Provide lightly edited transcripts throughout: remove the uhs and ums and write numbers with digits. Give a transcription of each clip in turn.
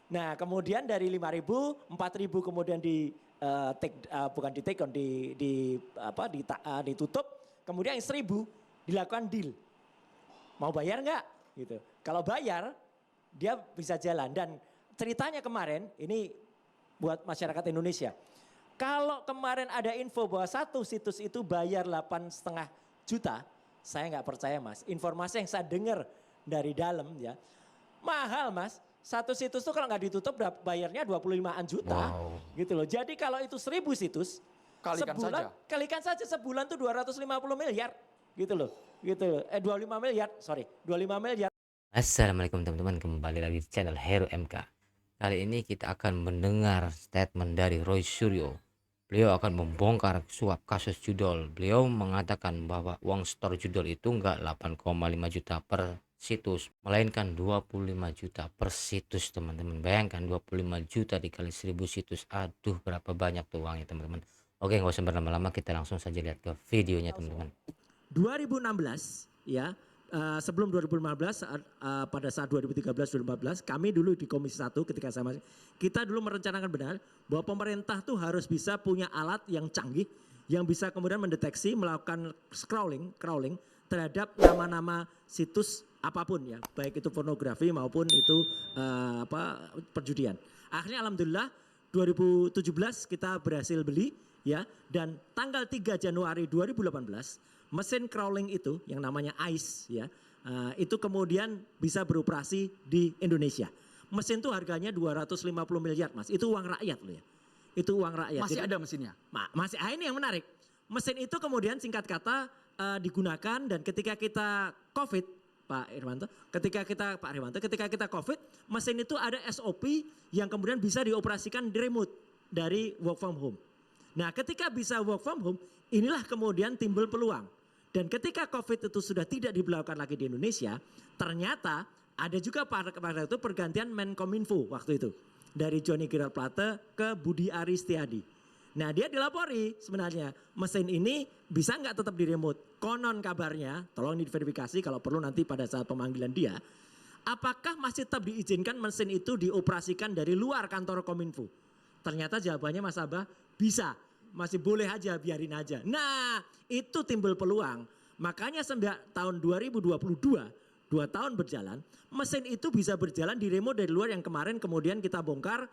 Nah kemudian dari 5.000, 4.000 kemudian bukan di take down, ditutup. Kemudian yang 1.000 dilakukan deal. Mau bayar nggak? Gitu. Kalau bayar dia bisa jalan. Dan ceritanya kemarin ini buat masyarakat Indonesia. Kalau kemarin ada info bahwa satu situs itu bayar 8,5 juta, saya nggak percaya mas. Informasi yang saya dengar dari dalam ya, mahal mas. Satu situs tuh kalau nggak ditutup bayarnya 25-an juta. Wow. Gitu loh. Jadi kalau itu 1.000 situs, kalikan saja sebulan tuh 250 miliar. Gitu loh. 25 miliar, 25 miliar. Assalamualaikum teman-teman, kembali lagi di channel Heru MK. Kali ini kita akan mendengar statement dari Roy Suryo. Beliau akan membongkar suap kasus judol. Beliau mengatakan bahwa uang store judol itu enggak 8,5 juta per situs, melainkan 25 juta per situs teman-teman. Bayangkan 25 juta dikali 1.000 situs. Aduh, berapa banyak tuh uangnya teman-teman. Oke, nggak usah berlama-lama, kita langsung saja lihat ke videonya teman-teman. 2016 ya, sebelum 2015 pada saat 2013-2014 kami dulu di Komisi 1 ketika saya masih, kita dulu merencanakan benar bahwa pemerintah tuh harus bisa punya alat yang canggih yang bisa kemudian mendeteksi, melakukan crawling terhadap nama-nama situs apapun ya, baik itu pornografi maupun itu perjudian. Akhirnya alhamdulillah 2017 kita berhasil beli ya, dan tanggal 3 Januari 2018 mesin crawling itu yang namanya ICE ya, itu kemudian bisa beroperasi di Indonesia. Mesin itu harganya 250 miliar mas, itu uang rakyat loh ya. Itu uang rakyat. Masih ada mesinnya? Masih, ini yang menarik. Mesin itu kemudian singkat kata digunakan, dan ketika kita COVID, Pak Irwanto, ketika kita COVID, mesin itu ada SOP yang kemudian bisa dioperasikan di remote dari work from home. Nah ketika bisa work from home, inilah kemudian timbul peluang. Dan ketika COVID itu sudah tidak diberlakukan lagi di Indonesia, ternyata ada juga pada itu pergantian Menkominfo waktu itu. Dari Johnny Gerald Plate ke Budi Aris Setiadi. Nah dia dilapori sebenarnya, mesin ini bisa nggak tetap di remote. Konon kabarnya, tolong diverifikasi kalau perlu nanti pada saat pemanggilan dia. Apakah masih tetap diizinkan mesin itu dioperasikan dari luar kantor Kominfo? Ternyata jawabannya Mas Abah, bisa. Masih boleh aja, biarin aja. Nah itu timbul peluang. Makanya tahun 2022, 2 tahun berjalan, mesin itu bisa berjalan di remote dari luar yang kemarin kemudian kita bongkar,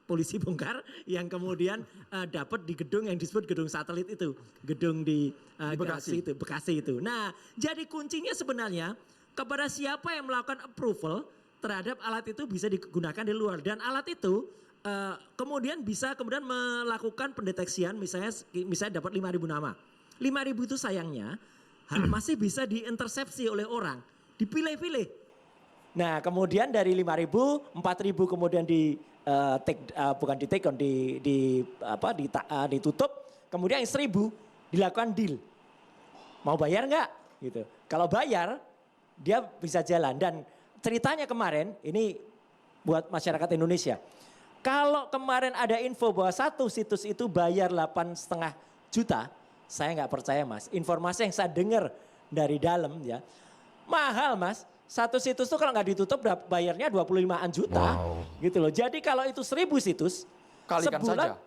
polisi bongkar, yang kemudian dapat di gedung yang disebut gedung satelit itu. Gedung di Bekasi itu. Nah jadi kuncinya sebenarnya kepada siapa yang melakukan approval terhadap alat itu bisa digunakan di luar. Dan alat itu kemudian bisa melakukan pendeteksian, misalnya dapat 5.000 nama. 5.000 itu sayangnya masih bisa diintersepsi oleh orang, dipilih-pilih. Nah kemudian dari 5.000, 4.000 kemudian ditutup. Kemudian yang 1.000 dilakukan deal. Mau bayar nggak? Gitu. Kalau bayar dia bisa jalan. Dan ceritanya kemarin ini buat masyarakat Indonesia. Kalau kemarin ada info bahwa satu situs itu bayar 8,5 juta, saya nggak percaya mas. Informasi yang saya dengar dari dalam ya, mahal mas. Satu situs tuh kalau nggak ditutup bayarnya 25-an juta. Wow. Gitu loh. Jadi kalau itu 1.000 situs,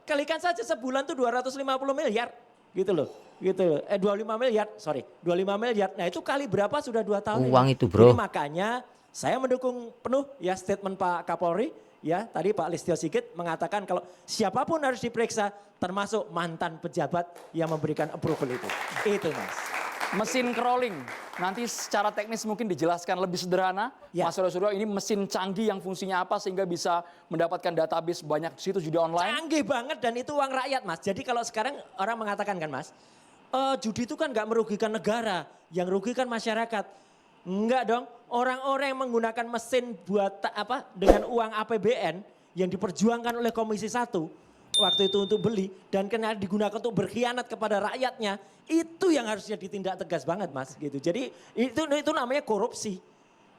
kalikan saja sebulan tuh 250 miliar. Gitu loh. 25 miliar. Nah itu kali berapa sudah 2 tahun uang ini. Itu bro. Jadi makanya saya mendukung penuh ya statement Pak Kapolri. Ya, tadi Pak Listio Sigit mengatakan kalau siapapun harus diperiksa, termasuk mantan pejabat yang memberikan approval itu. Itu mas. Mesin crawling, nanti secara teknis mungkin dijelaskan lebih sederhana. Ya. Mas Suryo, ini mesin canggih yang fungsinya apa sehingga bisa mendapatkan database banyak situs judi online? Canggih banget, dan itu uang rakyat mas. Jadi kalau sekarang orang mengatakan kan mas, judi itu kan gak merugikan negara, yang merugikan masyarakat. Enggak dong, orang-orang yang menggunakan mesin dengan uang APBN yang diperjuangkan oleh Komisi 1 waktu itu untuk beli dan kena digunakan untuk berkhianat kepada rakyatnya, itu yang harusnya ditindak tegas banget mas gitu. Jadi itu namanya korupsi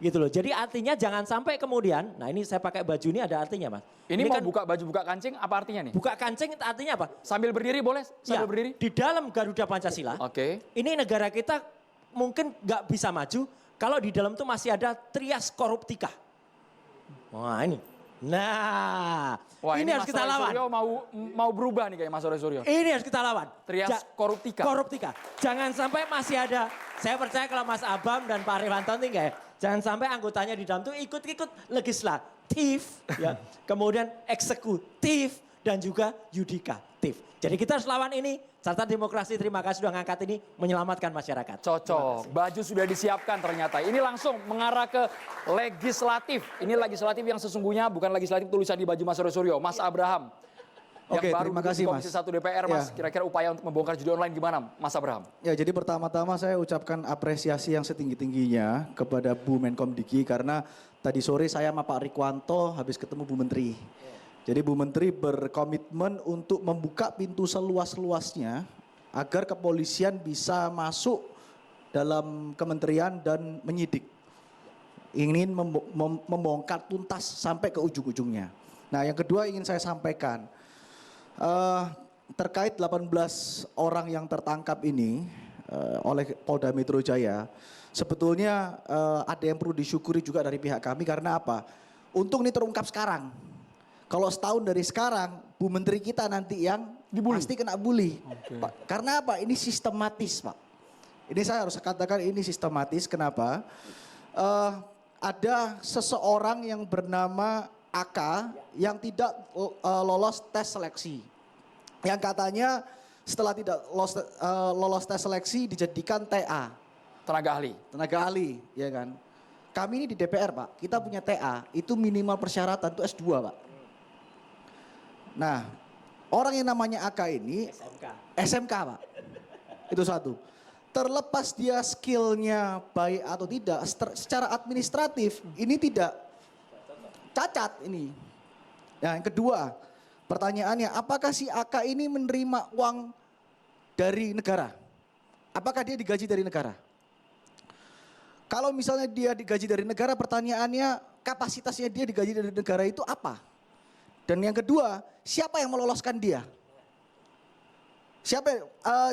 gitu loh. Jadi artinya jangan sampai kemudian, nah ini saya pakai baju ini ada artinya mas. Ini mau kan, buka baju buka kancing apa artinya nih? Buka kancing artinya apa? Sambil berdiri boleh? Sambil berdiri? Di dalam Garuda Pancasila, ini negara kita mungkin gak bisa maju kalau di dalam itu masih ada trias koruptika. Wah ini Nah, Wah, ini harus Mas kita Roy lawan. Suryo mau berubah nih kayak Mas Roy Suryo. Ini harus kita lawan. Trias koruptika. Koruptika. Jangan sampai masih ada, saya percaya kalau Mas Abam dan Pak Riwanto nih kayak, jangan sampai anggotanya di dalam tuh ikut-ikut legislatif, ya, kemudian eksekutif, dan juga yudikatif. Jadi kita harus lawan ini. Carta Demokrasi, terima kasih sudah ngangkat ini, menyelamatkan masyarakat. Cocok, baju sudah disiapkan ternyata. Ini langsung mengarah ke legislatif. Ini legislatif yang sesungguhnya bukan legislatif tulisan di baju Mas Roy Suryo. Mas Abraham. Oke, Yang baru terima duduk kasih, di Komisi Mas. 1 DPR, Mas. Ya. Kira-kira upaya untuk membongkar judi online gimana, Mas Abraham? Ya, jadi pertama-tama saya ucapkan apresiasi yang setinggi-tingginya kepada Bu Menkom Diki karena tadi sore saya sama Pak Rikwanto habis ketemu Bu Menteri. Jadi Bu Menteri berkomitmen untuk membuka pintu seluas-luasnya agar kepolisian bisa masuk dalam kementerian dan menyidik. Ingin membongkar tuntas sampai ke ujung-ujungnya. Nah, yang kedua ingin saya sampaikan. Terkait 18 orang yang tertangkap ini oleh Polda Metro Jaya, sebetulnya ada yang perlu disyukuri juga dari pihak kami karena apa? Untung ini terungkap sekarang. Kalau setahun dari sekarang, Bu Menteri kita nanti yang Dibully. pasti kena bully. Pak, karena apa? Ini sistematis, Pak. Ini saya harus katakan ini sistematis. Kenapa? Ada seseorang yang bernama AK yang tidak lolos tes seleksi. Yang katanya setelah tidak lolos tes seleksi dijadikan TA. Tenaga ahli. Tenaga ahli, ya kan. Kami ini di DPR, Pak, kita punya TA, itu minimal persyaratan itu S2, Pak. Nah, orang yang namanya AK ini SMK, Pak. Itu satu. Terlepas dia skillnya baik atau tidak, secara administratif ini tidak cacat ini. Nah, yang kedua, pertanyaannya, apakah si AK ini menerima uang dari negara? Apakah dia digaji dari negara? Kalau misalnya dia digaji dari negara, pertanyaannya kapasitasnya dia digaji dari negara itu apa? Dan yang kedua, siapa yang meloloskan dia? Siapa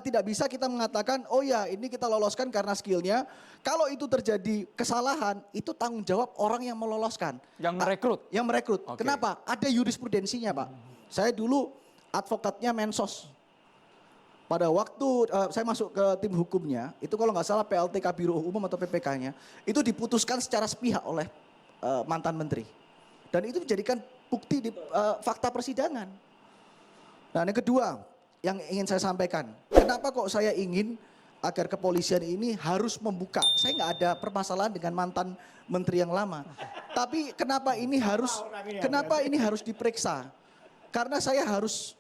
tidak bisa kita mengatakan, oh ya ini kita loloskan karena skillnya. Kalau itu terjadi kesalahan, itu tanggung jawab orang yang meloloskan. Yang merekrut. Yang merekrut. Oke. Kenapa? Ada jurisprudensinya, Pak. Saya dulu advokatnya Mensos. Pada waktu saya masuk ke tim hukumnya, itu kalau nggak salah PLTK Biro Umum atau PPK-nya, itu diputuskan secara sepihak oleh mantan menteri. Dan itu dijadikan bukti di fakta persidangan. Nah, yang kedua yang ingin saya sampaikan, kenapa kok saya ingin agar kepolisian ini harus membuka. Saya nggak ada permasalahan dengan mantan menteri yang lama. Tapi kenapa ini harus diperiksa? Karena saya harus,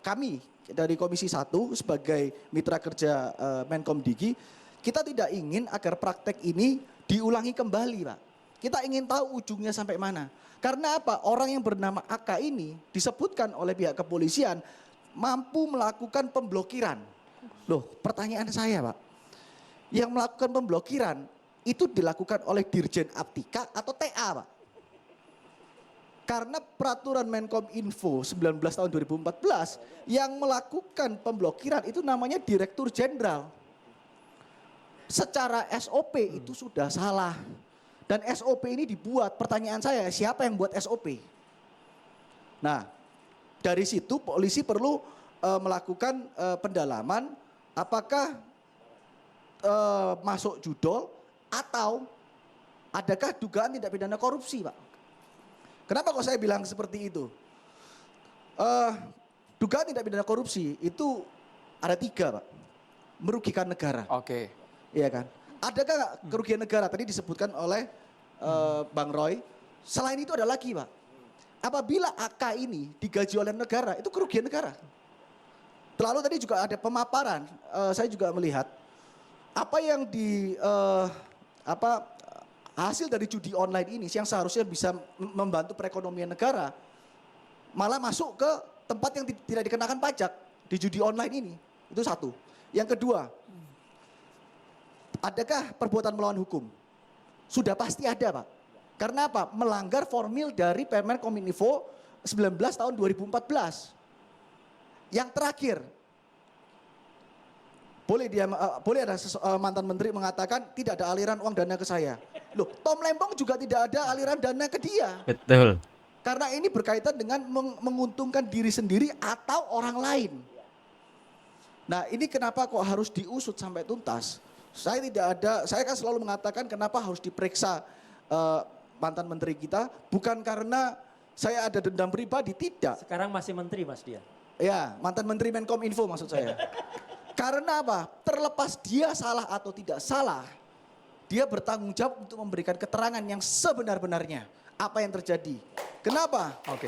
kami dari Komisi 1 sebagai mitra kerja Menkom Diki, kita tidak ingin agar praktek ini diulangi kembali, Pak. Kita ingin tahu ujungnya sampai mana. Karena apa? Orang yang bernama AK ini disebutkan oleh pihak kepolisian mampu melakukan pemblokiran. Loh, pertanyaan saya, Pak. Yang melakukan pemblokiran itu dilakukan oleh Dirjen Aptika atau TA, Pak? Karena peraturan Menkom Info 19 tahun 2014 yang melakukan pemblokiran itu namanya Direktur Jenderal. Secara SOP itu sudah salah. Dan SOP ini dibuat, pertanyaan saya, siapa yang buat SOP? Nah, dari situ polisi perlu melakukan pendalaman apakah masuk judol atau adakah dugaan tindak pidana korupsi, Pak. Kenapa kok saya bilang seperti itu? Dugaan tindak pidana korupsi itu ada 3, Pak. Merugikan negara. Oke. Iya kan? Adakah kerugian negara? Tadi disebutkan oleh Bang Roy. Selain itu ada lagi, Pak. Apabila AK ini digaji oleh negara, itu kerugian negara. Lalu tadi juga ada pemaparan, saya juga melihat apa yang hasil dari judi online ini yang seharusnya bisa membantu perekonomian negara, malah masuk ke tempat yang tidak dikenakan pajak di judi online ini. Itu satu. Yang kedua, adakah perbuatan melawan hukum? Sudah pasti ada, Pak. Karena apa? Melanggar formil dari Permen Kominfo 19 tahun 2014. Yang terakhir, boleh ada mantan menteri mengatakan tidak ada aliran uang dana ke saya. Loh, Tom Lembong juga tidak ada aliran dana ke dia. Betul. Karena ini berkaitan dengan menguntungkan diri sendiri atau orang lain. Nah ini kenapa kok harus diusut sampai tuntas. Saya kan selalu mengatakan kenapa harus diperiksa mantan menteri kita. Bukan karena saya ada dendam pribadi, tidak. Sekarang masih menteri Mas dia. Ya, mantan menteri Menkominfo maksud saya. Karena apa? Terlepas dia salah atau tidak salah, dia bertanggung jawab untuk memberikan keterangan yang sebenar-benarnya. Apa yang terjadi. Kenapa? Oke.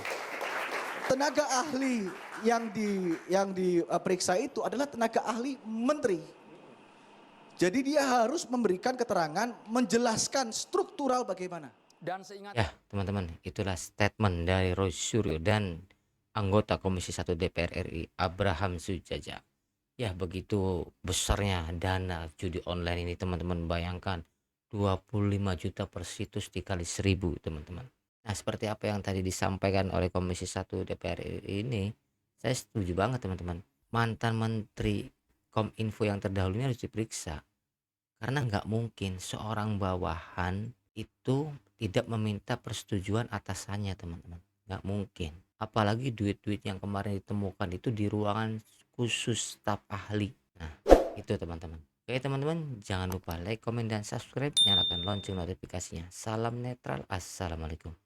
Tenaga ahli yang diperiksa itu adalah tenaga ahli menteri. Jadi dia harus memberikan keterangan, menjelaskan struktural bagaimana. Dan seingat Ya, teman-teman, itulah statement dari Roy Suryo dan anggota Komisi 1 DPR RI Abraham Sujaja. Ya, begitu besarnya dana judi online ini, teman-teman, bayangkan 25 juta per situs dikali 1000, teman-teman. Nah, seperti apa yang tadi disampaikan oleh Komisi 1 DPR RI ini, saya setuju banget, teman-teman. Mantan Menteri Kominfo yang terdahulu ini harus diperiksa. Karena nggak mungkin seorang bawahan itu tidak meminta persetujuan atasannya, teman-teman. Nggak mungkin. Apalagi duit-duit yang kemarin ditemukan itu di ruangan khusus staf ahli. Nah, itu teman-teman. Oke teman-teman, jangan lupa like, komen, dan subscribe. Nyalakan lonceng notifikasinya. Salam netral. Assalamualaikum.